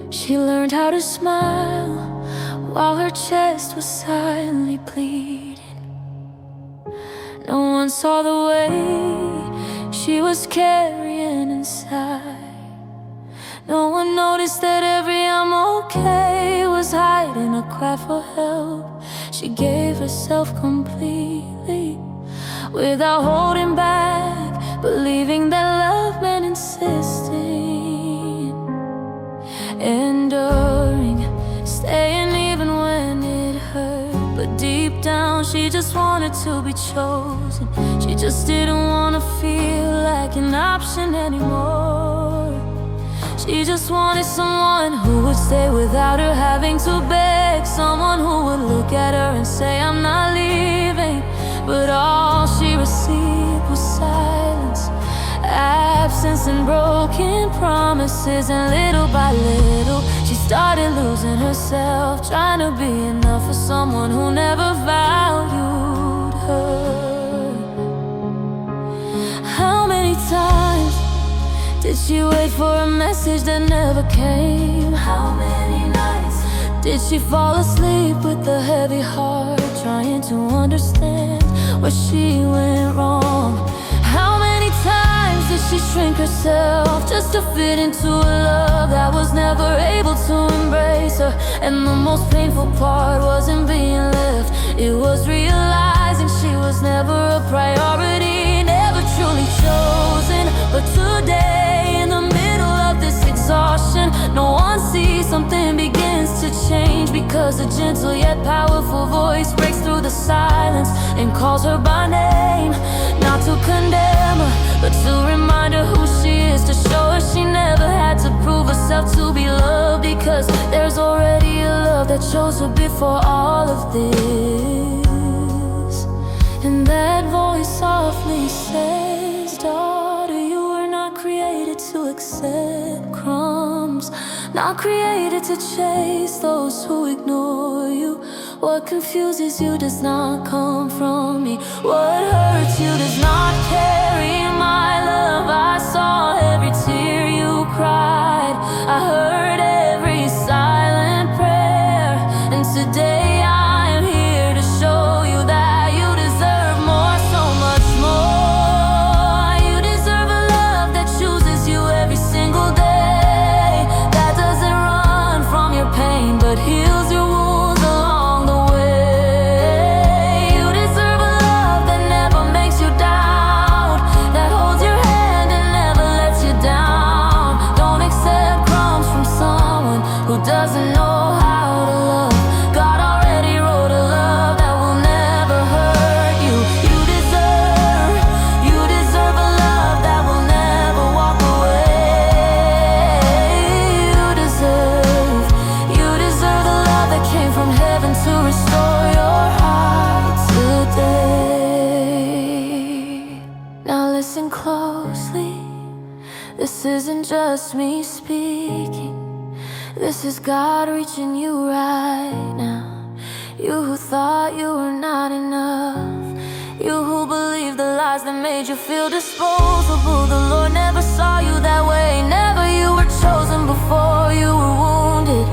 She learned how to smile while her chest was silently bleeding. No one saw the weight she was carrying inside. No one noticed that every "I'm okay" was hiding a cry for help. She gave herself completely, without holding back, believing that love meant insisting, enduring, staying even when it hurt. But deep down she just wanted to be chosen. She just didn't want to feel like an option anymore. She just wanted someone who would stay without her having to beg, someone who would look at her and say, "I'm not leaving." But all she received was silence, absence, and broken promises. And little by little she started losing herself, trying to be enough for someone who never valued her. How many times did she wait for a message that never came? How many nights did she fall asleep with a heavy heart, trying to understand where she went wrong? How many times did she shrink herself just to fit into a love that was never able to embrace her? And the most painful part wasn't being left, it was realizing she was never a priority, never truly chosen. But today, in the middle of this exhaustion, no one sees something begins to change, because a gentle yet powerful voice breaks through the silence and calls her by name. Not to condemn her, but to remind her who she is, to show her she never had to prove herself to be loved, because there's already a love that chose her before all of this. And that voice softly says, "Daughter, you were not created to accept crumbs, not created to chase those who ignore you. What confuses you does not come from me. What hurts you does not carry my love. I saw every tear you cried, I heard every silent prayer. And today I am here to show you that you deserve more, so much more. You deserve a love that chooses you every single day, that doesn't run from your pain but heals your wounds along the way. You deserve a love that never makes you doubt, that holds your hand and never lets you down. Don't accept crumbs from someone who doesn't know how to love. God already wrote a love that will never hurt you. You deserve a love that will never walk away. You deserve the love that came from heaven to restore your heart today. Now listen closely, this isn't just me speaking. This is God reaching you right now. You who thought you were not enough, you who believed the lies that made you feel disposable. The Lord never saw you that way, never. You were chosen before you were wounded,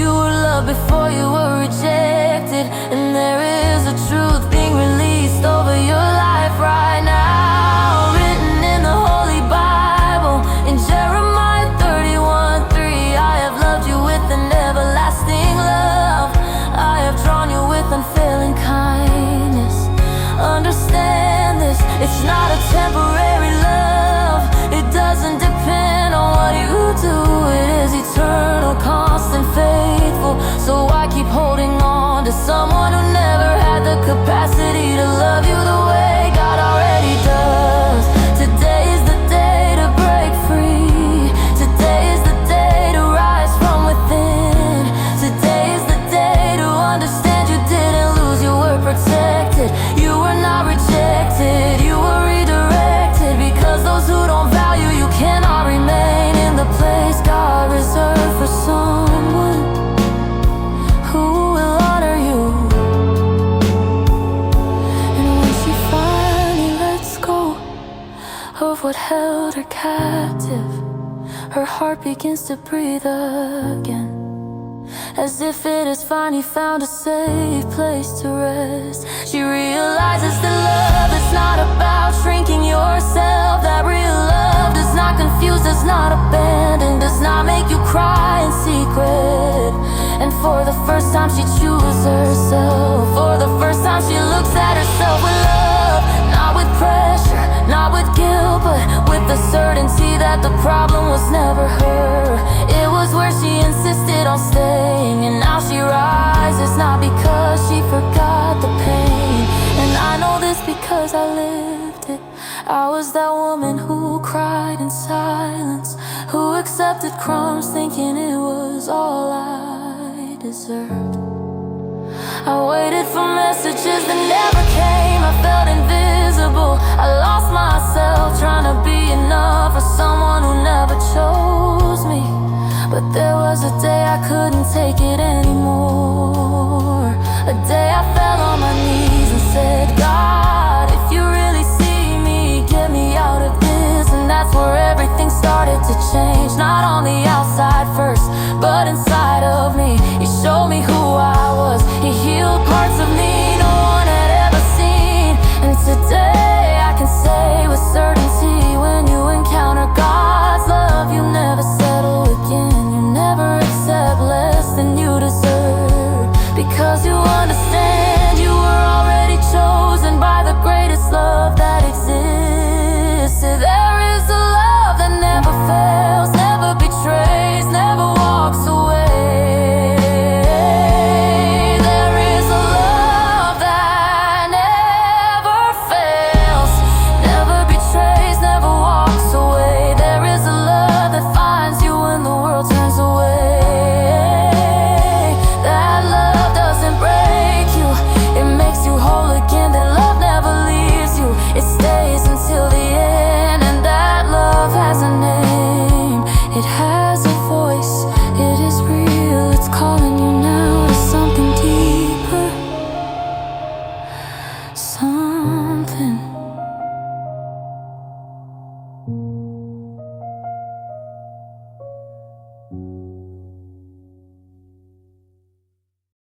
you were loved before you were rejected. And there is a truth being released over your life right now, written in the Holy Bible, in Jeremiah 31:3. I have loved you with an everlasting love, I have drawn you with unfailing kindness. Understand this, it's not a temporary love. It doesn't depend on what you do, it is eternal, constant, faithful. So why keep holding on to someone who never had the capacity to love you the way God already does? Today is the day to break free. Today is the day to rise from within. Today is the day to understand you didn't lose, you were protected. You were not rejected, you were redirected, because those who don't value you cannot remain in the place God reserved for someone who will honor you. And when she finally lets go of what held her captive, her heart begins to breathe again. As if it has finally found a safe place to rest. She realizes that love is not about shrinking yourself. That real love does not confuse, does not abandon, does not make you cry in secret. And for the first time she chooses herself. For the first time she looks at herself with love. Not with pressure, not with guilt, but with the certainty that the problem was never her. It was where she insisted on staying, and now she rises, not because she forgot the pain. And I know this because I lived it. I was that woman who cried in silence, who accepted crumbs thinking it was all I deserved. I waited for messages that never came. I felt invisible, I lost myself trying to be enough for someone who never chose me. But there was a day I couldn't take it anymore. A day I fell on my knees and said, God, if you really see me, get me out of this. And that's where everything started to change. Not on the outside first, but inside of me. He showed me who I was. He healed parts of me no one had ever seen. And today I can say with certainty, when you encounter God's love, you never settle again. You never accept less than you deserve, because you understand you were already chosen by the greatest love that exists. There is a love that never fails, never betrays, never walks away. There is a love that never fails, never betrays, never walks away. There is a love that finds you when the world turns away. That love doesn't break you, it makes you whole again. That love never leaves you, it stays until the end. And that love has a name, it has a voice, it is real. It's calling you now to something deeper, something